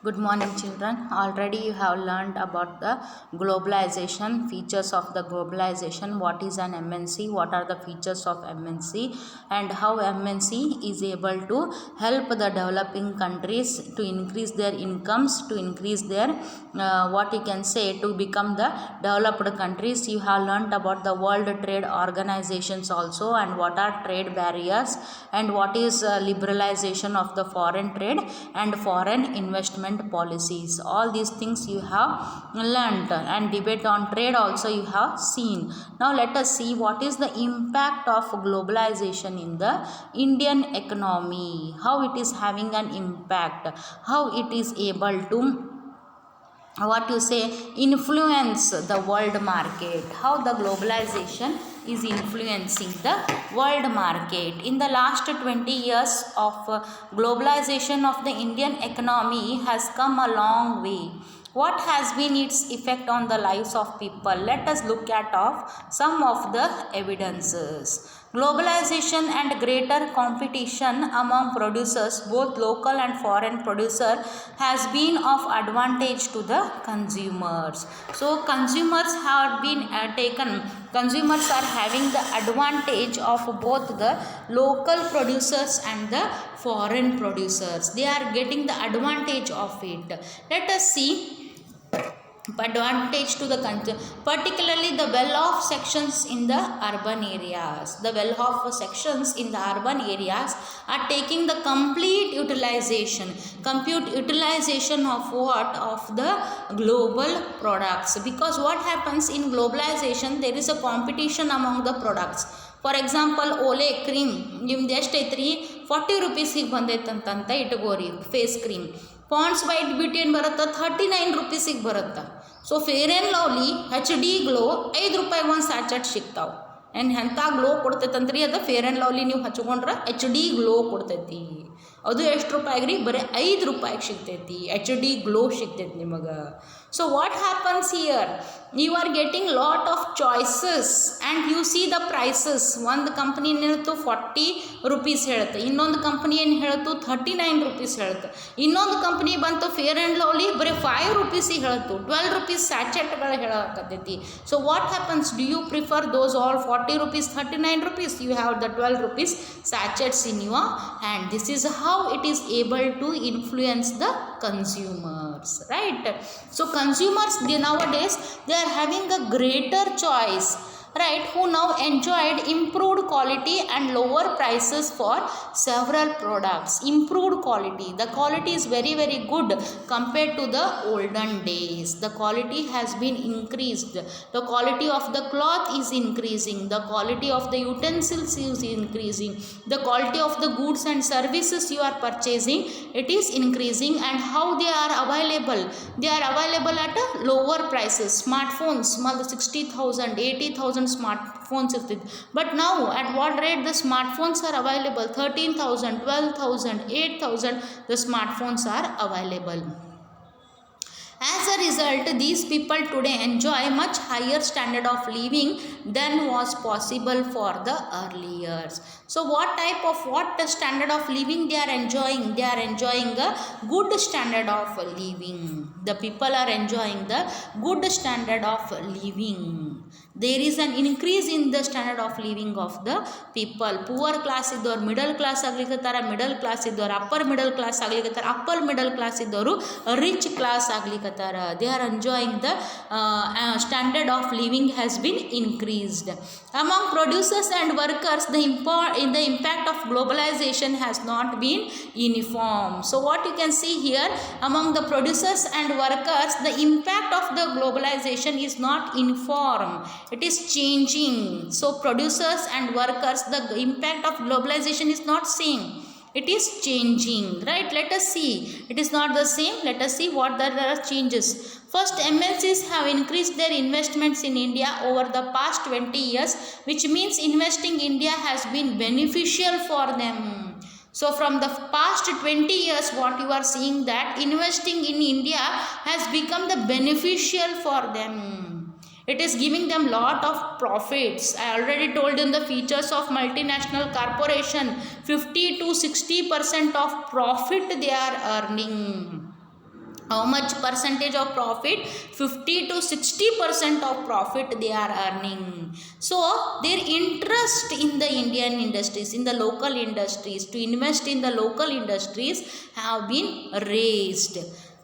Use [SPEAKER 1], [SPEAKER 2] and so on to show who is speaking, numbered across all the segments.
[SPEAKER 1] Good morning, children. Already you have learned about the globalization, features of the globalization, what is an MNC, what are the features of MNC, and how MNC is able to help the developing countries to increase their incomes, to increase their what you can say, to become the developed countries. You have learned about the World Trade Organizations also, and what are trade barriers, and what is liberalization of the foreign trade and foreign investment policies. All these things you have learnt, and debate on trade also you have seen. Now let us see what is the impact of globalization in the Indian economy, how it is having an impact, how it is able to what you say influence the world market, how the globalization is influencing the world market. In the last 20 years of globalization of the Indian economy has come a long way. What has been its effect on the lives of people? Let us look at some of the evidences. Globalization and greater competition among producers, both local and foreign producer, has been of advantage to the consumers. So consumers have been consumers are having the advantage of both the local producers and the foreign producers. They are getting the advantage of it. Let us see advantage to the country, particularly the well-off sections in the urban areas. The well-off sections in the urban areas are taking the complete utilization of what? Of the global products. Because what happens in globalization, there is a competition among the products. For example, Olay cream ನಿಮ್ದು ಎಷ್ಟೈತ್ರಿ 40 ರೂಪೀಸಿಗೆ ಬಂದೈತಂತ ಇಟ್ಕೋರಿ face cream. Pond's white beauty ಏನು ಬರುತ್ತೆ 39 ರೂಪೀಸಿಗೆ ಬರುತ್ತೆ. So fair and lovely HD glow 5 ರೂಪಾಯಿಗೆ ಒಂದು ಸ್ಯಾಚೆಟ್ ಸಿಗ್ತಾವೆ. ಆ್ಯಂಡ್ ಎಂಥ ಗ್ಲೋ ಕೊಡ್ತೈತಂತ್ರಿ ಅದು ಫೇರ್ ಆ್ಯಂಡ್ ಲವ್ಲಿ ನೀವು ಹಚ್ಕೊಂಡ್ರೆ HD ಗ್ಲೋ ಕೊಡ್ತೈತಿ. ಅದು ಎಷ್ಟು ರೂಪಾಯಿಗೆ ರೀ? ಬರೀ 5 ರೂಪಾಯಿಗೆ ಸಿಗ್ತೈತಿ. HD ಗ್ಲೋ ಸಿಗ್ತೈತಿ ನಿಮಗೆ. So what happens here? You are getting lot of choices and you see the prices. ಒಂದು ಕಂಪ್ನಿ ಏನು ಹೇಳ್ತು 40 ರೂಪೀಸ್ ಹೇಳುತ್ತೆ, ಇನ್ನೊಂದು ಕಂಪ್ನಿ ಏನು ಹೇಳ್ತು 39 ರೂಪೀಸ್ ಹೇಳುತ್ತೆ, ಇನ್ನೊಂದು ಕಂಪ್ನಿ ಬಂತು ಫೇರ್ ಆ್ಯಂಡ್ ಲವ್ಲಿ ಬರೀ 5 ರೂಪೀಸಿಗೆ ಹೇಳ್ತು, 12 ರೂಪೀಸ್ ಸ್ಯಾಚೆಟ್ಗಳು ಹೇಳಕತ್ತೈತಿ. So what happens? Do you prefer those all 40 rupees 39 rupees? You have the 12 rupees sachets in your hand. This is how it is able to influence the consumers, right? So consumers nowadays they are having a greater choice, right, who now enjoyed improved quality and lower prices for several products. Improved quality, the quality is very good compared to the olden days. The quality has been increased, the quality of the cloth is increasing, the quality of the utensils is increasing, the quality of the goods and services you are purchasing, it is increasing. And how they are available? They are available at a lower prices. Smartphones, 60,000 80,000 smartphones ಇರ್ತಿತ್ತು, but ನಾವು at what rate the smartphones are available? 13,000 12,000 8,000 the smartphones are available. As a result, these people today enjoy much higher standard of living than was possible for the earlier. So what type of standard of living they are enjoying? They are enjoying a good standard of living. The people are enjoying the good standard of living. There is an increase in the standard of living of the people. Poor class ಇದ್ದವರು middle class ಆಗ್ಲಿಕ್ಕತ್ತಾರ, middle class ಇದ್ದವರು upper middle class ಆಗ್ಲಿಕ್ಕತ್ತಾರ, upper middle class ಇದ್ದವರು rich class ಆಗ್ಲಿಕ್ಕತ್ತಾರ. They are enjoying the standard of living has been increased. Among producers and workers, the impact of globalization has not been uniform. So what you can see here, among the producers and workers, the impact of the globalization is not uniform. It is changing. So producers and workers, the impact of globalization is not same. It is changing, right? Let us see. It is not the same. Let us see what there are changes. First, MNCs have increased their investments in India over the past 20 years, which means investing in India has been beneficial for them. So from the past 20 years, what you are seeing, that investing in India has become the beneficial for them. It is giving them lot of profits. I already told you the features of multinational corporation. 50 to 60% of profit they are earning. How much percentage of profit? 50 to 60% of profit they are earning. So their interest in the Indian industries, in the local industries, to invest in the local industries have been raised.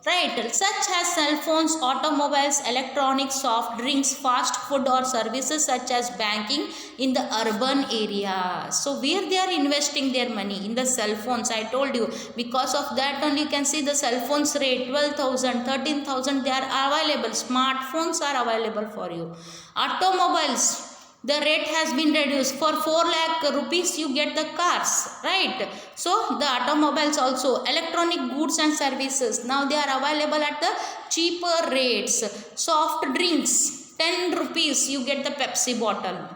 [SPEAKER 1] Right, such as cell phones, automobiles, electronics, soft drinks, fast food or services such as banking in the urban areas. So where they are investing their money? In the cell phones. I told you, because of that only you can see the cell phones rate 12,000, 13,000 they are available. Smartphones are available for you. Automobiles, the rate has been reduced. For 4 lakh rupees you get the cars, right? So the automobiles also, electronic goods and services, now they are available at the cheaper rates. Soft drinks, 10 rupees you get the Pepsi bottle,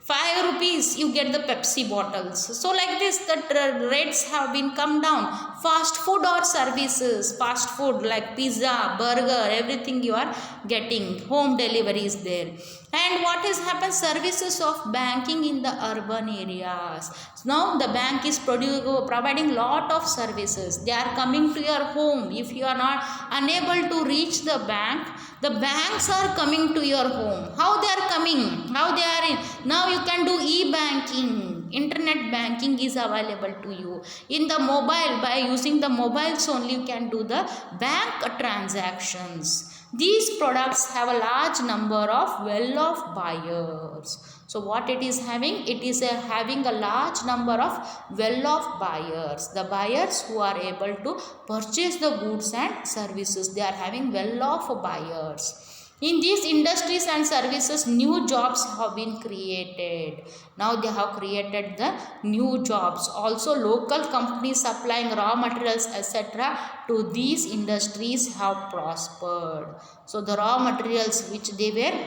[SPEAKER 1] 5 rupees you get the Pepsi bottles. So like this the rates have been come down. Fast food or services, fast food like pizza, burger, everything you are getting, home delivery is there. And what has happened? Services of banking in the urban areas. Now the bank is providing lot of services. They are coming to your home. If you are not unable to reach the banks are coming to your home. How they are coming? How they are in? Now you can do e-banking. Internet banking is available to you. In the mobile, by using the mobiles only you can do the bank transactions. These products have a large number of well-off buyers. So what it is having? It is having a large number of well-off buyers. The buyers who are able to purchase the goods and services. They are having well-off buyers. In these industries and services, new jobs have been created. Now they have created the new jobs. Also local companies supplying raw materials etc. to these industries have prospered. So the raw materials which they were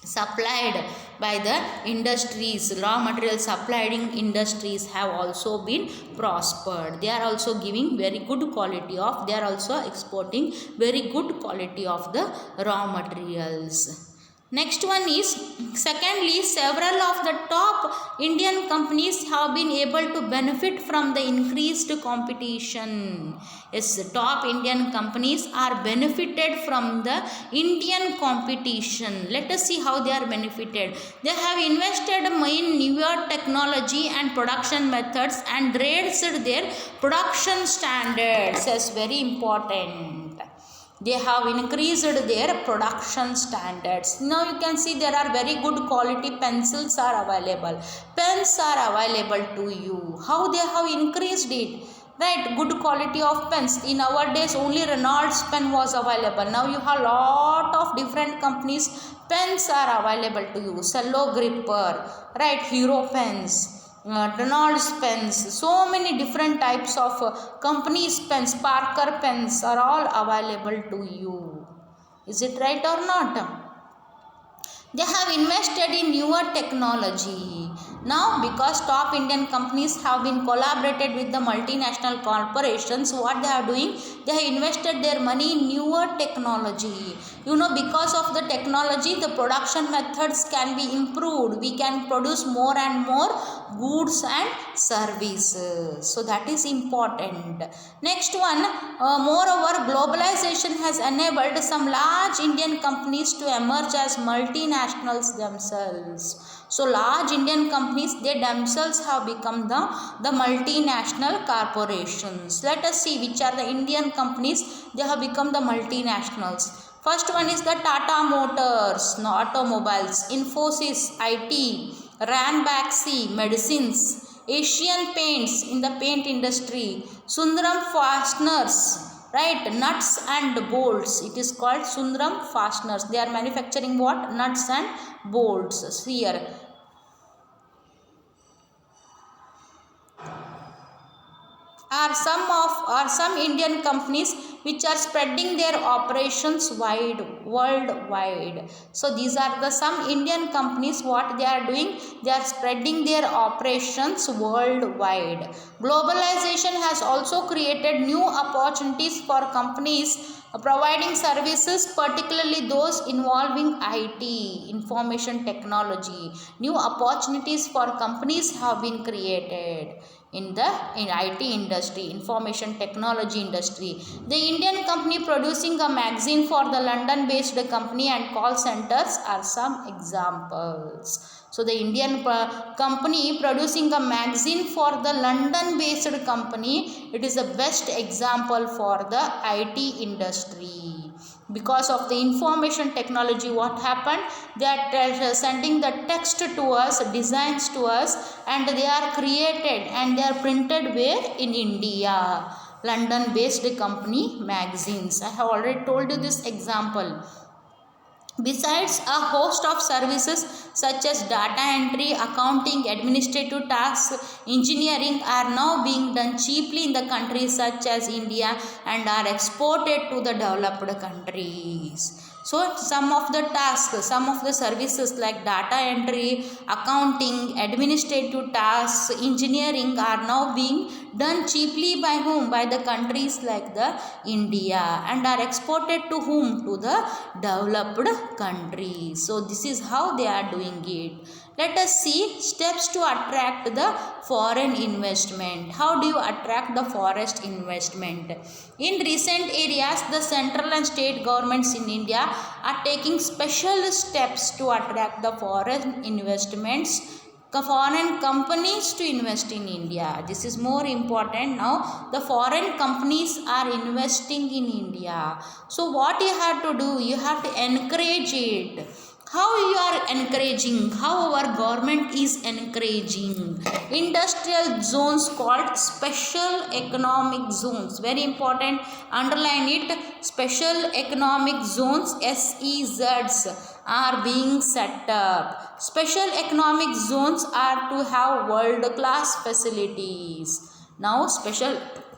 [SPEAKER 1] supplied by the industries, raw material supplying industries have also been prospered. They are also giving very good quality of, they are also exporting very good quality of the raw materials. Next one is, secondly, several of the top Indian companies have been able to benefit from the increased competition. Yes, the top Indian companies are benefited from the Indian competition. Let us see how they are benefited. They have invested in newer technology and production methods and raised their production standards. That's very important. They have increased their production standards. Now you can see there are very good quality pencils are available. Pens are available to you. How they have increased it? Right, good quality of pens. In our days only Reynolds pen was available. Now you have lot of different companies. Pens are available to you. Cello gripper, right, Hero pens. Reynolds pens, so many different types of companies pens, Parker pens are all available to you. Is it right or not? They have invested in newer technology. Now because top Indian companies have been collaborated with the multinational corporations, what they are doing? They have invested their money in newer technology. You know, because of the technology, the production methods can be improved. We can produce more and more goods and services. So that is important. Next one, moreover, globalization has enabled some large Indian companies to emerge as multinationals themselves. So large Indian companies, they themselves have become the multinational corporations. Let us see which are the Indian companies. They have become the multinationals. First one is the Tata Motors, automobiles, Infosys, IT, Ranbaxy, medicines, Asian Paints in the paint industry, Sundaram Fasteners, right, nuts and bolts. It is called Sundaram Fasteners. They are manufacturing what? Nuts and bolts. Here are some Indian companies which are spreading their operations worldwide. So these are the some Indian companies, what they are doing? They are spreading their operations worldwide. Globalization has also created new opportunities for companies providing services, particularly those involving IT, information technology. New opportunities for companies have been created in IT industry, information technology industry. The Indian company producing a magazine for the London-based company and call centers are some examples. So the Indian company producing a magazine for the London-based company, it is the best example for the IT industry. Because of the information technology, what happened, they are sending the text to us, designs to us, and they are created and they are printed where? In India. London based company magazines. I have already told you this example. Besides, a host of services such as data entry, accounting, administrative tasks, engineering are now being done cheaply in the countries such as India and are exported to the developed countries. So, some of the tasks, some of the services like data entry, accounting, administrative tasks, engineering are now being done cheaply by whom? By the countries like the India, and are exported to whom? To the developed countries. So this is how they are doing it. Let us see steps to attract the foreign investment. How do you attract the foreign investment? In recent areas, the central and state governments in India are taking special steps to attract the foreign investments, foreign companies to invest in India. This is more important now. The foreign companies are investing in India. So what you have to do? You have to encourage it. How you are encouraging? How our government is encouraging? Industrial zones called special economic zones. Very important. Underline it. Special economic zones, SEZs, are being set up. Special economic zones are to have world-class facilities. Now, special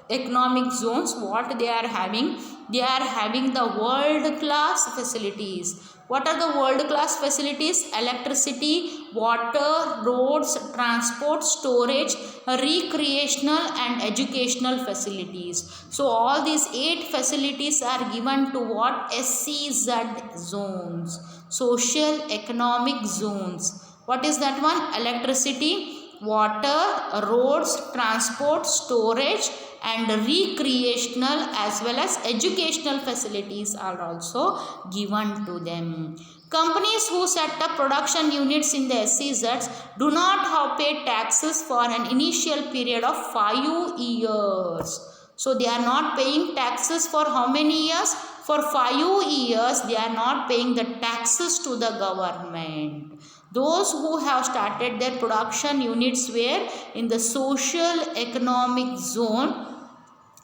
[SPEAKER 1] economic zones, what they are having? They are having the world-class facilities. What are the world-class facilities? Electricity, water, roads, transport, storage, recreational and educational facilities. So all these 8 facilities are given to what? SEZ zones. Social economic zones. What is that one? Electricity, water, roads, transport, storage and recreational as well as educational facilities are also given to them. Companies who set up production units in the SEZs do not have paid taxes for an initial period of 5 years. So they are not paying taxes for how many years? For 5 years they are not paying the taxes to the government. Those who have started their production units where? In the social economic zone,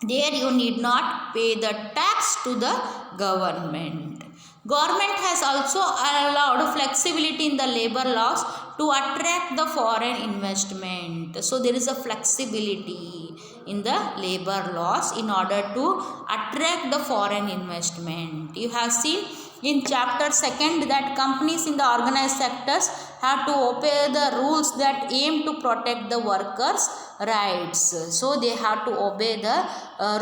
[SPEAKER 1] there you need not pay the tax to the government. Government has also allowed flexibility in the labor laws to attract the foreign investment. So there is a flexibility in the labor laws in order to attract the foreign investment. You have seen in chapter 2nd that companies in the organized sectors have to obey the rules that aim to protect the workers' rights. So they have to obey the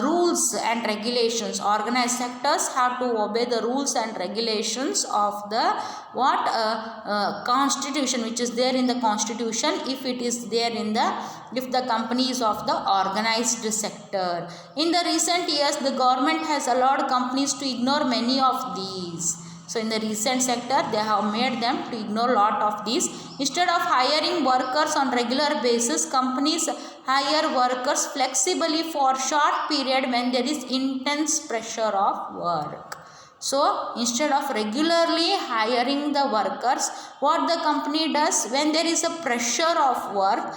[SPEAKER 1] rules and regulations. Organized sectors have to obey the rules and regulations of the constitution, which is there in the constitution, if it is there in the, if the company is of the organized sector. In the recent years, the government has allowed companies to ignore many of these. So in the recent sector, they have made them to ignore lot of these. Instead of hiring workers on regular basis, companies hire workers flexibly for short period when there is intense pressure of work. So instead of regularly hiring the workers, what the company does, when there is a pressure of work,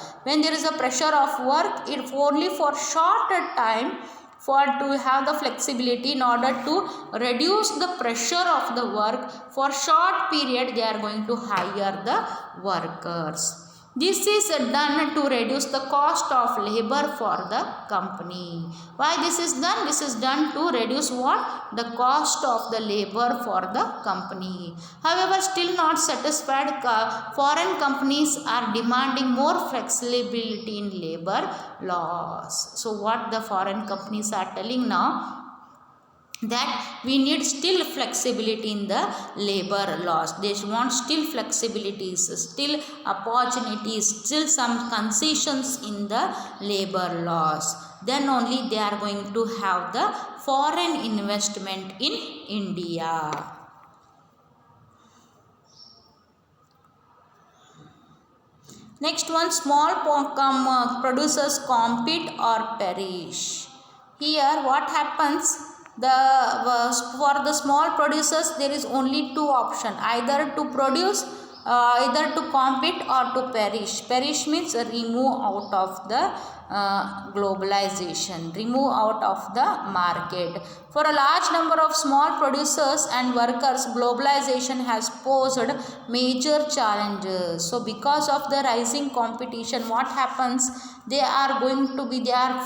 [SPEAKER 1] it only for shorter time, for to have the flexibility in order to reduce the pressure of the work, for short period they are going to hire the workers. This is done to reduce the cost of labor for the company. Why this is done? This is done to reduce what? The cost of the labor for the company. However, still not satisfied, foreign companies are demanding more flexibility in labor laws. So what the foreign companies are telling now? that we need still flexibility in the labor laws. They want still flexibilities, still opportunities, still some concessions in the labor laws. Then only they are going to have the foreign investment in India. Next one, small producers compete or perish. Here what happens, for the small producers there is only two options, either to produce, either to compete or to perish. Perish means remove out of the globalization, remove out of the market. For a large number of small producers and workers, globalization has posed major challenges. So because of the rising competition, what happens, they are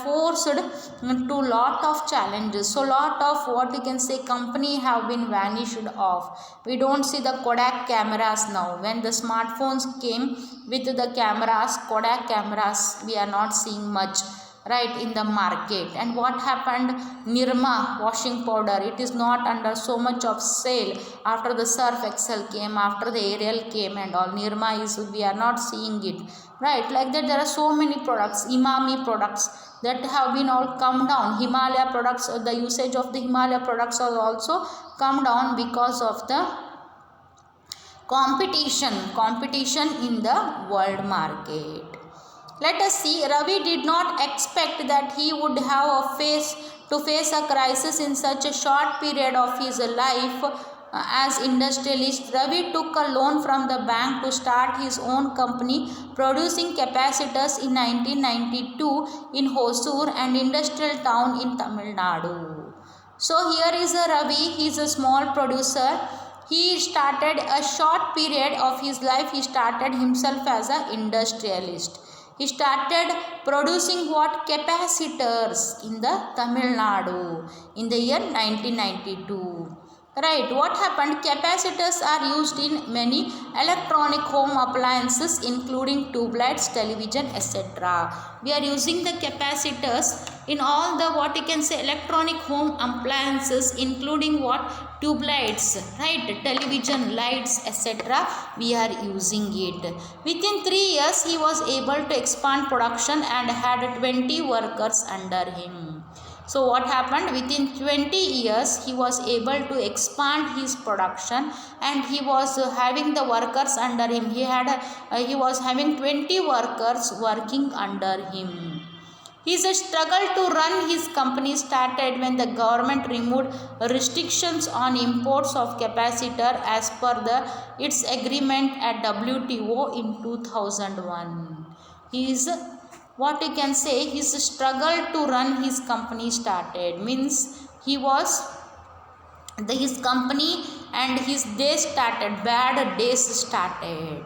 [SPEAKER 1] forced to lot of challenges. So lot of what we can say company have been vanished off. We don't see the Kodak cameras now. When the smartphones came with the cameras, Kodak cameras, we are not seeing much, right, in the market. And what happened, Nirma washing powder, it is not under so much of sale after the Surf Excel came, after the Ariel came and all. Nirma is, we are not seeing it, right? Like that there are so many products, Imami products that have been all come down. Himalaya products, the usage of the Himalaya products are also come down because of the competition in the world market. Let us see, Ravi did not expect that he would have to face a crisis in such a short period of his life. As industrialist, Ravi took a loan from the bank to start his own company producing capacitors in 1992 in Hosur, an industrial town in Tamil Nadu. So here is a Ravi, he is a small producer. He started a short period of his life, he started himself as an industrialist. He started producing what? Capacitors in the Tamil Nadu in the year 1992. Right, what happened? Capacitors are used in many electronic home appliances including tube lights, television, etc. We are using the capacitors in all the what you can say electronic home appliances including what? Tube lights, right, television, lights, etc. We are using it. Within 3 years he was able to expand production and had 20 workers under him. So what happened, within 20 years he was able to expand his production and he was having the workers under him. He was having 20 workers working under him. His struggle to run his company started when the government removed restrictions on imports of capacitor as per its agreement at WTO in 2001. What you can say, his struggle to run his company started, means his company and his days started, bad days started,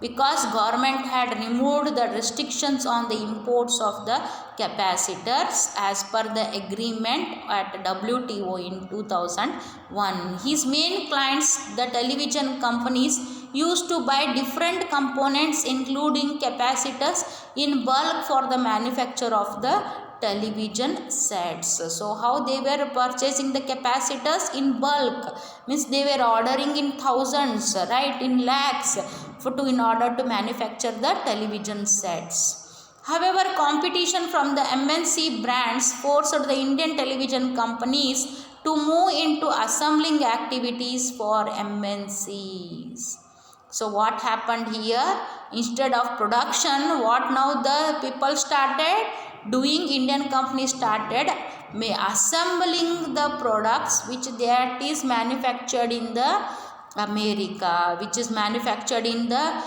[SPEAKER 1] because government had removed the restrictions on the imports of the capacitors as per the agreement at WTO in 2001. His main clients, the television companies, used to buy different components including capacitors in bulk for the manufacture of the television sets. So how they were purchasing the capacitors? In bulk, means they were ordering in thousands, right, in lakhs in order to manufacture the television sets. However, competition from the MNC brands forced the Indian television companies to move into assembling activities for MNCs. So what happened here? Instead of production, what now the people started doing? Indian companies started assembling the products which that is manufactured in the America, which is manufactured in the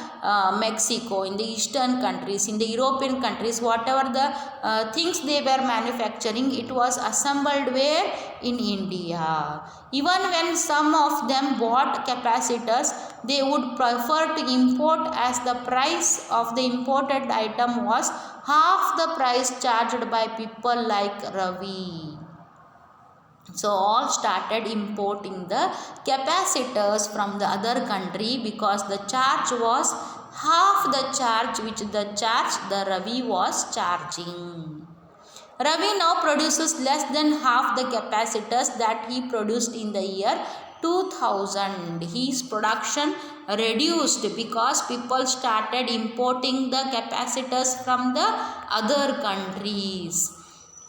[SPEAKER 1] Mexico, in the eastern countries, in the European countries, whatever the things they were manufacturing, it was assembled where? In India. Even when some of them bought capacitors, they would prefer to import as the price of the imported item was half the price charged by people like Ravi. So all started importing the capacitors from the other country because the charge was half the charge which the Ravi was charging. Ravi now produces less than half the capacitors that he produced in the year 2000. His production reduced because people started importing the capacitors from the other countries.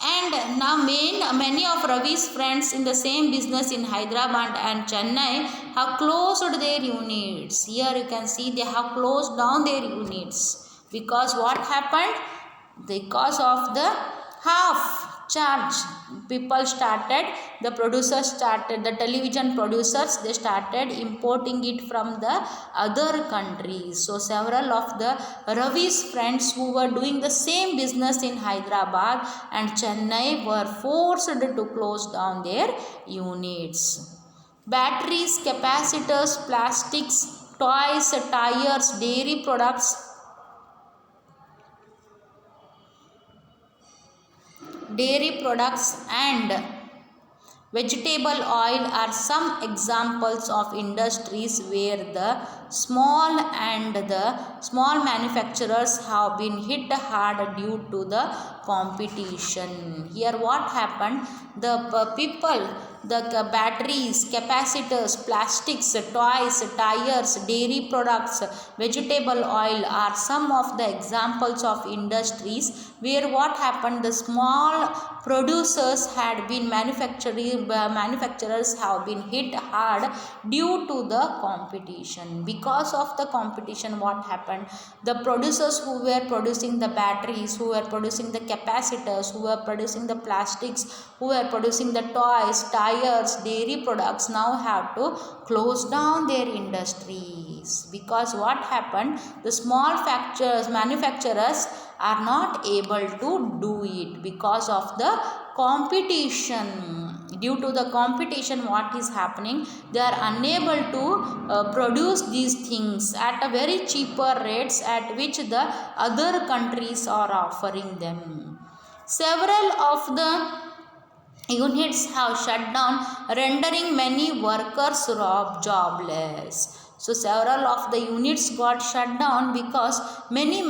[SPEAKER 1] And now many of Ravi's friends in the same business in Hyderabad and Chennai have closed their units. Here you can see they have closed down their units. Because what happened? Because of the half charge, people started, the producers started, the television producers, they started importing it from the other countries. So several of the Ravi's friends who were doing the same business in Hyderabad and Chennai were forced to close down their units. Batteries, capacitors, plastics, toys, tires, dairy products, and vegetable oil are some examples of industries where the small manufacturers have been hit hard due to the competition. Here what happened? The people, the batteries, capacitors, plastics, toys, tires, dairy products, vegetable oil are some of the examples of industries where what happened? The small producers had been manufacturers have been hit hard due to the competition. Because of the competition, what happened? The producers who were producing the batteries, who were producing the capacitors, who were producing the plastics, who were producing the toys, tires, dairy products now have to close down their industries. Because what happened? The small manufacturers are not able to do it because of the competition. Due to the competition, what is happening? They are unable to produce these things at a very cheaper rates at which the other countries are offering them. Several of the units have shut down, rendering many workers jobless. So several of the units got shut down because many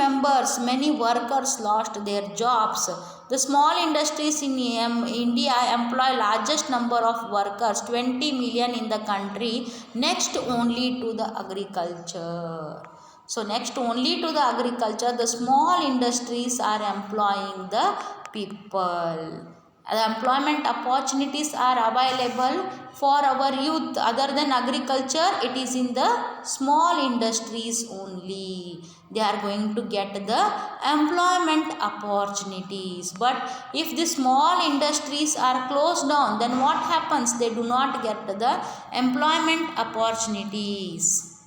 [SPEAKER 1] workers lost their jobs. The small industries in India employ largest number of workers, 20 million in the country, next only to the agriculture. So next only to the agriculture, the small industries are employing the people. The employment opportunities are available for our youth. Other than agriculture, it is in the small industries only. They are going to get the employment opportunities. But if the small industries are closed down, then what happens? They do not get the employment opportunities.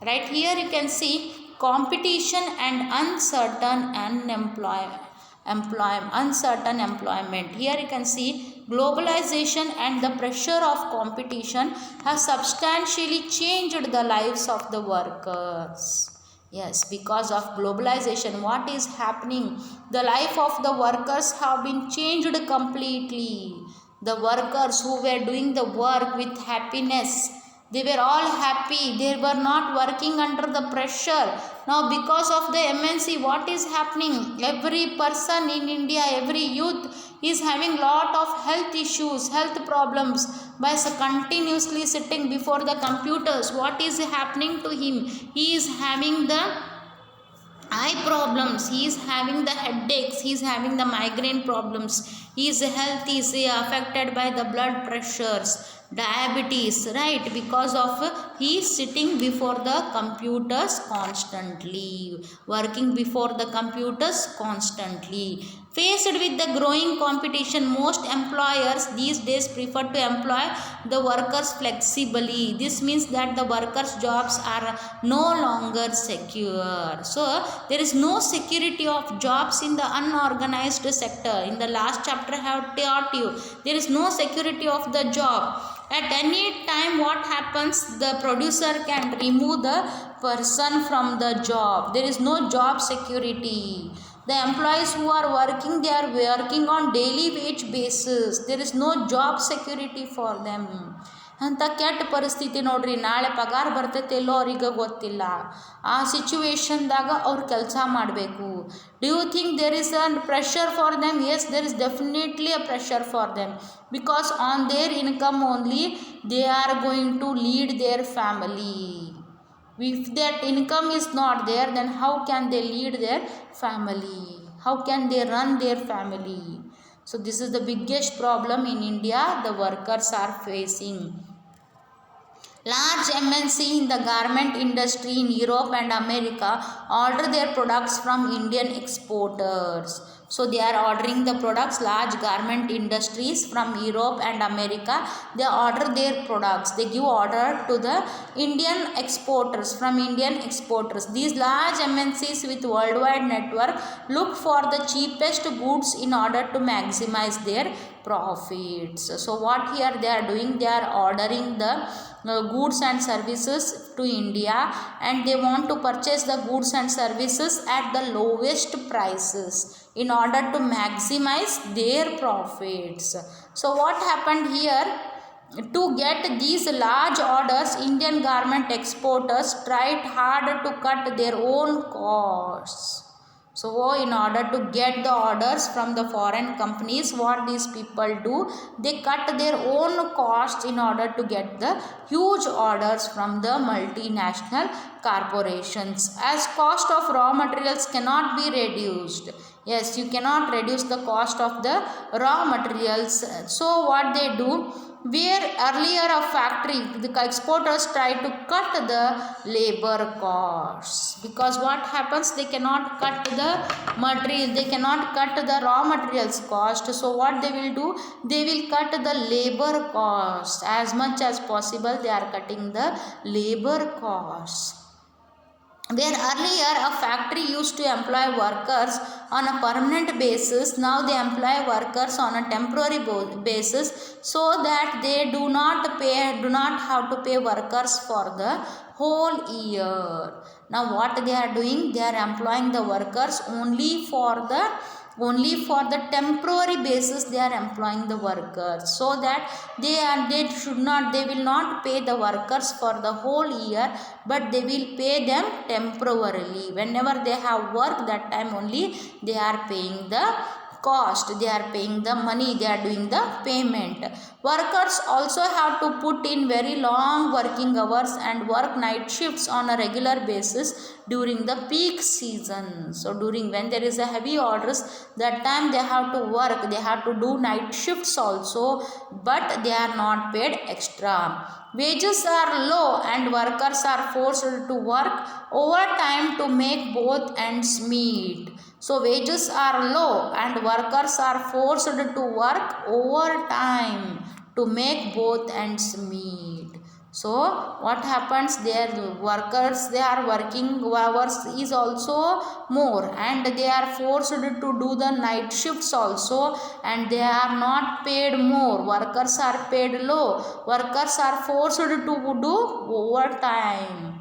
[SPEAKER 1] Right here you can see competition and uncertain employment. Here you can see globalization and the pressure of competition have substantially changed the lives of the workers. Yes, because of globalization, what is happening? The life of the workers have been changed completely. The workers who were doing the work with happiness, they were all happy. They were not working under the pressure. Now because of the MNC, what is happening? Every person in India, every youth is having lot of health issues, health problems by continuously sitting before the computers. What is happening to him? He is having the eye problems, he is having the headaches, he is having the migraine problems, his health is affected by the blood pressures, diabetes, right? Because of he is sitting before the computers constantly, working before the computers constantly. Faced with the growing competition, most employers these days prefer to employ the workers flexibly. This means that the workers' jobs are no longer secure. So there is no security of jobs in the unorganized sector. In the last chapter I have taught you, there is no security of the job. At any time what happens? The producer can remove the person from the job. There is no job security. The employees who are working, they are working on daily wage basis. There is no job security for them. ಅಂಥ ಕೆಟ್ಟ ಪರಿಸ್ಥಿತಿ ನೋಡ್ರಿ. ನಾಳೆ ಪಗಾರ ಬರ್ತೈತೆ ಎಲ್ಲೋ ಅವ್ರಿಗೆ ಗೊತ್ತಿಲ್ಲ. ಆ ಸಿಚುವೇಶನ್ದಾಗ ಅವ್ರು ಕೆಲಸ ಮಾಡಬೇಕು. Do you think there is a pressure for them? Yes, there is definitely a pressure for them, because on their income only they are going to lead their family. If that income is not there, then how can they lead their family? How can they run their family? So this is the biggest problem in India the workers are facing. Large MNC in the garment industry in Europe and America order their products from Indian exporters. So they are ordering the products, large garment industries from Europe and America, they order their products, they give order to the Indian exporters, from Indian exporters. These large MNCs with worldwide network look for the cheapest goods in order to maximize their profits. So what here they are doing, they are ordering the goods and services to India, and they want to purchase the goods and services at the lowest prices in order to maximize their profits. So what happened here, to get these large orders, Indian garment exporters tried hard to cut their own costs. So in order to get the orders from the foreign companies, what these people do, they cut their own costs in order to get the huge orders from the multinational corporations. As cost of raw materials cannot be reduced, yes, you cannot reduce the cost of the raw materials. So what they do, where earlier a factory, the exporters try to cut the labor costs, because what happens, they cannot cut the material, they cannot cut the raw materials cost. So what they will do, they will cut the labor cost as much as possible. They are cutting the labor costs. Where earlier a factory used to employ workers on a permanent basis, now they employ workers on a temporary basis, so that they do not have to pay workers for the whole year. Now what they are doing, they are employing the workers only for the temporary basis. They are employing the workers, so that they will not pay the workers for the whole year, but they will pay them temporarily. Whenever they have work, that time only they are paying the cost, they are paying the money, they are doing the payment. Workers also have to put in very long working hours and work night shifts on a regular basis during the peak season. So during when there is a heavy orders, that time they have to work, they have to do night shifts also, but they are not paid extra. Wages are low and workers are forced to work overtime to make both ends meet. So wages are low and workers are forced to work overtime to make both ends meet. So what happens, their workers, they are working hours is also more, and they are forced to do the night shifts also, and they are not paid more. Workers are paid low, workers are forced to do overtime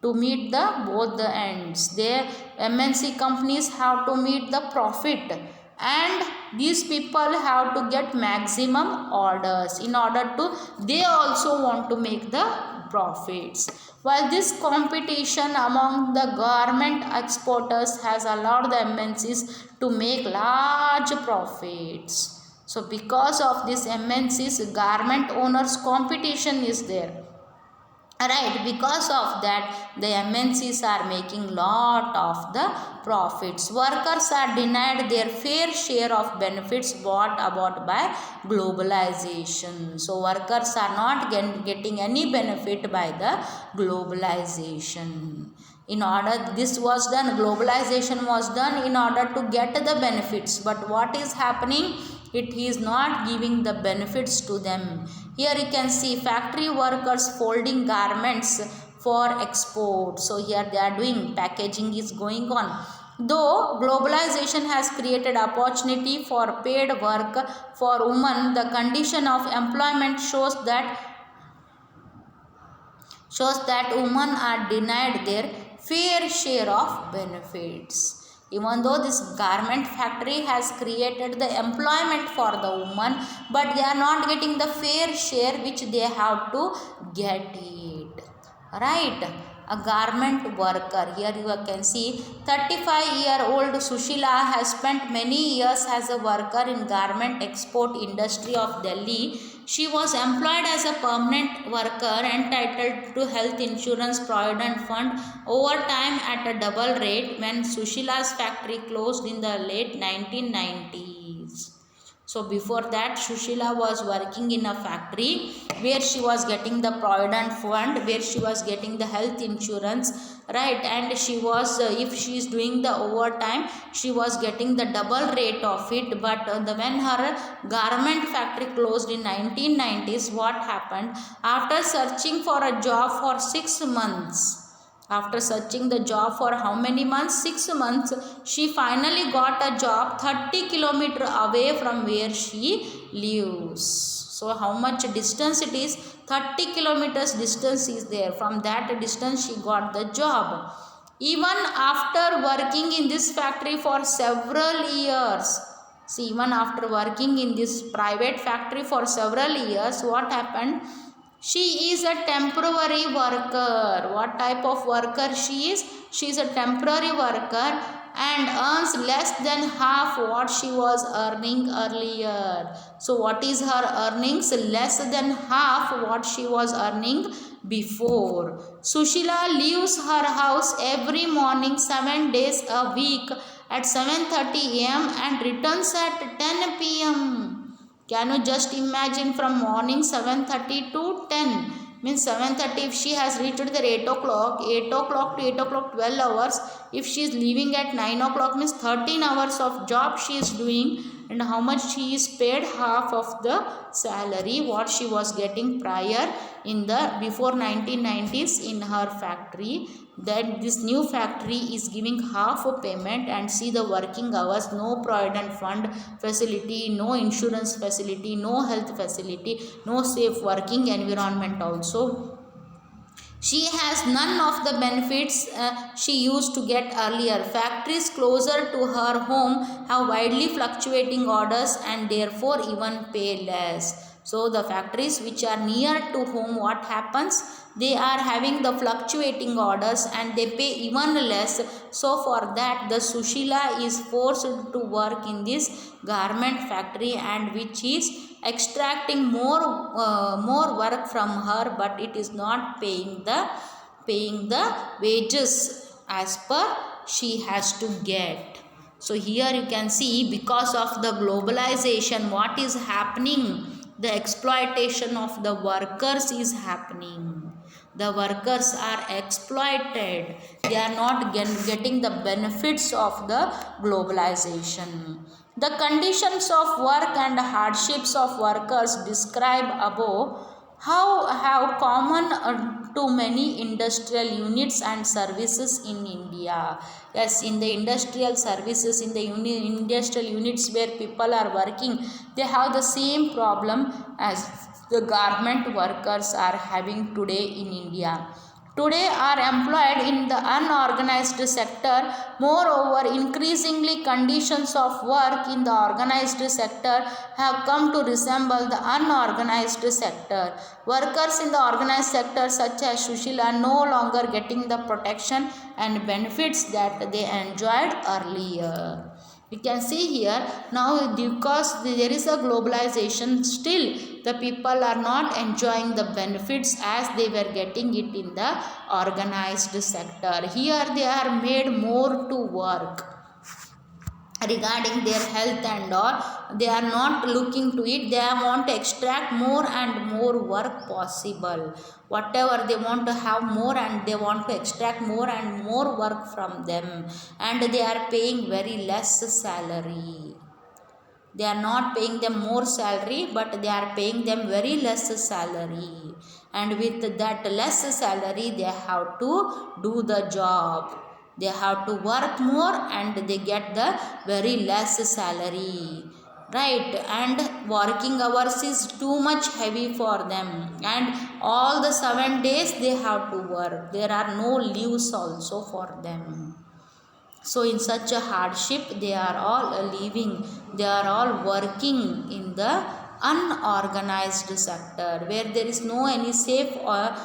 [SPEAKER 1] to meet the both the ends. Their MNC companies have to meet the profit, and these people have to get maximum orders in order to, they also want to make the profits. While this competition among the garment exporters has allowed the MNCs to make large profits. So because of this MNCs, garment owners competition is there, right? Because of that, the MNCs are making lot of the profits. Workers are denied their fair share of benefits brought about by globalization. So workers are not getting any benefit by the globalization. In order, this was done, globalization was done in order to get the benefits, but what is happening, it is not giving the benefits to them. Here you can see factory workers folding garments for export. So here they are doing, packaging is going on. Though globalization has created opportunity for paid work for women, the condition of employment shows that women are denied their fair share of benefits. Even though this garment factory has created the employment for the woman, but they are not getting the fair share which they have to get it, right? A garment worker, here you can see 35-year-old Sushila has spent many years as a worker in garment export industry of Delhi. She was employed as a permanent worker entitled to health insurance provident fund overtime at a double rate when Sushila's factory closed in the late 1990s. So before that, Sushila was working in a factory where she was getting the provident fund, where she was getting the health insurance, right? And she was, if she is doing the overtime, she was getting the double rate of it. But when her garment factory closed in 1990s, what happened? After searching for a job for 6 months, after searching the job for how many months? 6 months. She finally got a job 30 kilometers away from where she lives. So how much distance it is? 30 kilometers distance is there. From that distance she got the job. Even after working in this factory for several years, see, even after working in this private factory for several years, what happened? She is a temporary worker. What type of worker she is? She is a temporary worker and earns less than half what she was earning earlier. So what is her earnings? Less than half what she was earning before. Sushila leaves her house every morning 7 days a week at 7:30 am and returns at 10 pm. Can you just imagine, from morning 7:30 to 10? Means 7:30 if she has reached there 8 o'clock, 8 o'clock to 8 o'clock 12 hours. If she is leaving at 9 o'clock means 13 hours of job she is doing. And how much she is paid? Half of the salary what she was getting prior in the before 1990s in her factory. Then this new factory is giving half a payment, and see the working hours, no provident fund facility, no insurance facility, no health facility, no safe working environment also. She has none of the benefits she used to get earlier. Factories closer to her home have widely fluctuating orders and therefore even pay less. So the factories which are near to home, what happens? They are having the fluctuating orders and they pay even less. So for that the Sushila is forced to work in this garment factory, and which is extracting more work from her, but it is not paying the wages as per she has to get. So here you can see, because of the globalization, what is happening? The exploitation of the workers is happening. The workers are exploited. They are not getting the benefits of the globalization. The conditions of work and hardships of workers described above have common to many industrial units and services in India. Yes, in the industrial services, in the industrial units where people are working, they have the same problem as the garment workers are having today in India. Today are employed in the unorganized sector. Moreover, increasingly conditions of work in the organized sector have come to resemble the unorganized sector. Workers in the organized sector such as Sushila are no longer getting the protection and benefits that they enjoyed earlier. You can see here now, because there is a globalization, still the people are not enjoying the benefits as they were getting it in the organized sector. Here they are made more to work regarding their health and all. They are not looking to it. They want to extract more and more work possible. Whatever they want to have more, and they want to extract more and more work from them, and they are paying very less salary. They are not paying them more salary, but they are paying them very less salary, and with that less salary they have to do the job. They have to work more and they get the very less salary, right? And working hours is too much heavy for them, and all the 7 days they have to work. There are no leaves also for them. So in such a hardship they are all living, they are all working in the unorganized sector where there is no any safe or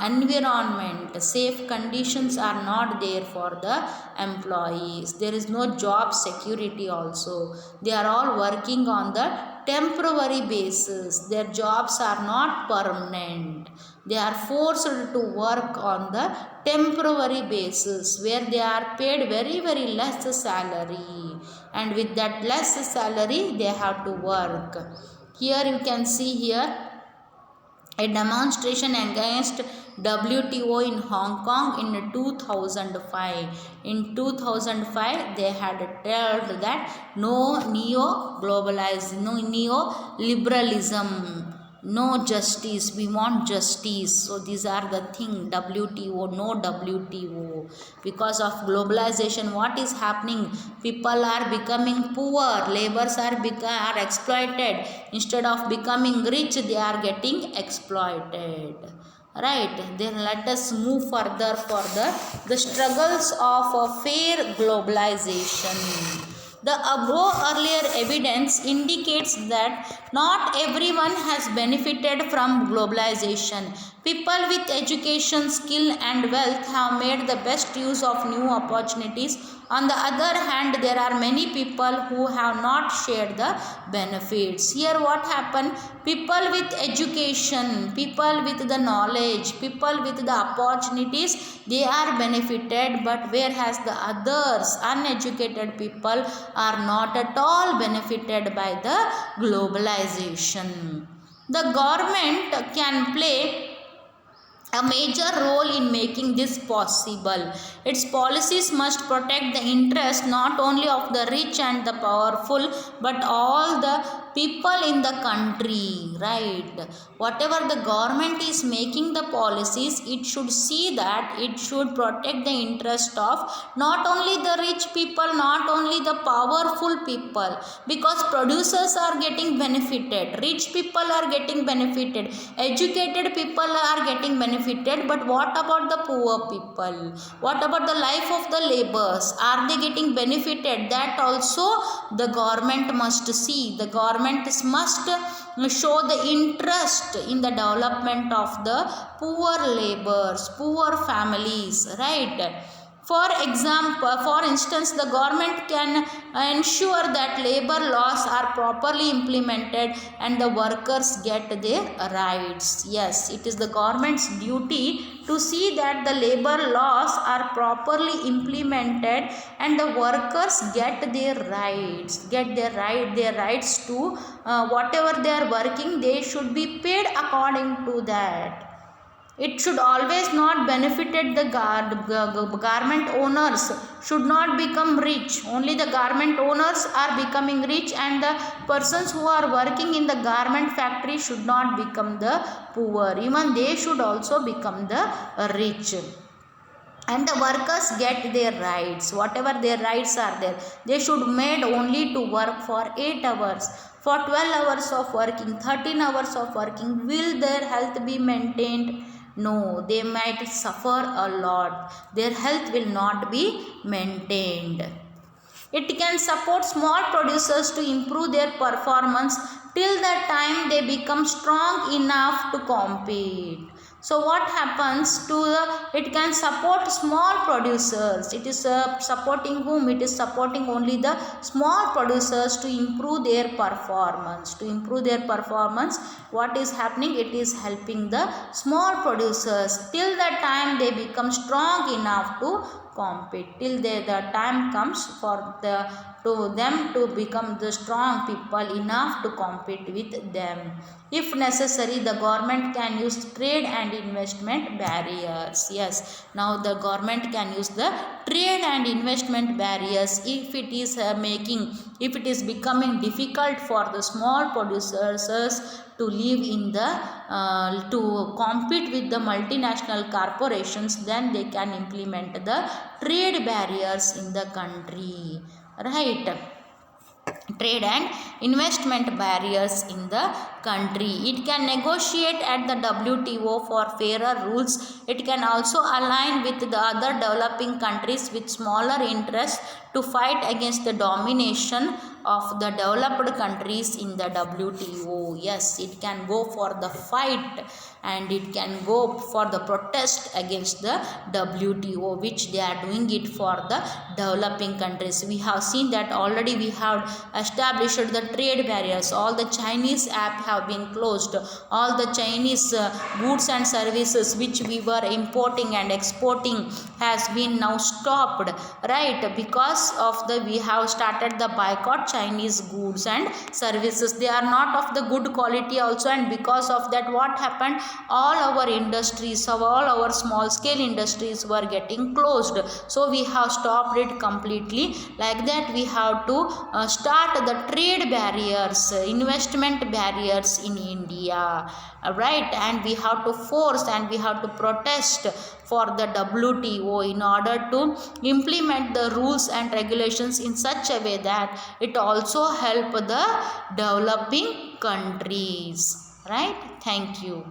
[SPEAKER 1] environment, safe conditions are not there for the employees, there is no job security also, they are all working on the temporary basis, their jobs are not permanent, they are forced to work on the temporary basis where they are paid very very less salary, and with that less salary they have to work. Here you can see here a demonstration against WTO in Hong Kong in 2005. In 2005, they had told that no neo-liberalism, no justice, we want justice. So these are the thing, WTO, no WTO. Because of globalization, what is happening? People are becoming poor, laborers are exploited. Instead of becoming rich, they are getting exploited. Right, then let us move further for the struggles of a fair globalization. The above earlier evidence indicates that not everyone has benefited from globalization. People with education, skill and wealth have made the best use of new opportunities. On the other hand, there are many people who have not shared the benefits. Here what happened? People with education, people with the knowledge, people with the opportunities, they are benefited, but whereas the others, uneducated people, are not at all benefited by the globalization. The government can play a major role in making this possible. Its policies must protect the interest not only of the rich and the powerful, but all the people in the country, right? Whatever the government is making the policies, it should see that it should protect the interest of not only the rich people, not only the powerful people, because producers are getting benefited, rich people are getting benefited, educated people are getting benefited, but what about the poor people? What about the life of the laborers? Are they getting benefited? That also the government must see. The government must show the interest in the development of the poor laborers, poor families, right? For instance, the government can ensure that labor laws are properly implemented and the workers get their rights. Yes, it is the government's duty to see that the labor laws are properly implemented and the workers get their rights, their rights to whatever they are working, they should be paid according to that. It should always not benefited the garment owners should not become rich. Only the garment owners are becoming rich, and the persons who are working in the garment factory should not become the poor. Even they should also become the rich. And the workers get their rights, whatever their rights are there. They should made only to work for 8 hours. For 12 hours of working, 13 hours of working, will their health be maintained? No, they might suffer a lot. Their health will not be maintained. It can support small producers to improve their performance till the time they become strong enough to compete. So what happens to it can support small producers. It is supporting whom? It is supporting only the small producers to improve their performance. To improve their performance, what is happening? It is helping the small producers till the time they become strong enough to compete, till the time comes for them to become the strong people enough to compete with them. If necessary, the government can use trade and investment barriers. Yes, now the government can use the trade and investment barriers if it is if it is becoming difficult for the small producers to live in the to compete with the multinational corporations, then they can implement the trade barriers in the country, right? trade and investment barriers in the country. It can negotiate at the WTO for fairer rules. It can also align with the other developing countries with smaller interests to fight against the domination of the developed countries in the WTO. Yes, it can go for the fight and it can go for the protest against the WTO, which they are doing it for the developing countries. We have seen that already we have established the trade barriers. All the Chinese app have been closed. All the Chinese goods and services which we were importing and exporting has been now stopped, right? Because of the we have started the boycott Chinese goods and services. They are not of the good quality also, and because of that what happened, all our industries, all our small scale industries were getting closed. So we have stopped it completely. Like that we have to start the trade barriers, investment barriers in India, right? And we have to force and we have to protest for the WTO in order to implement the rules and regulations in such a way that it also help the developing countries, right? Thank you.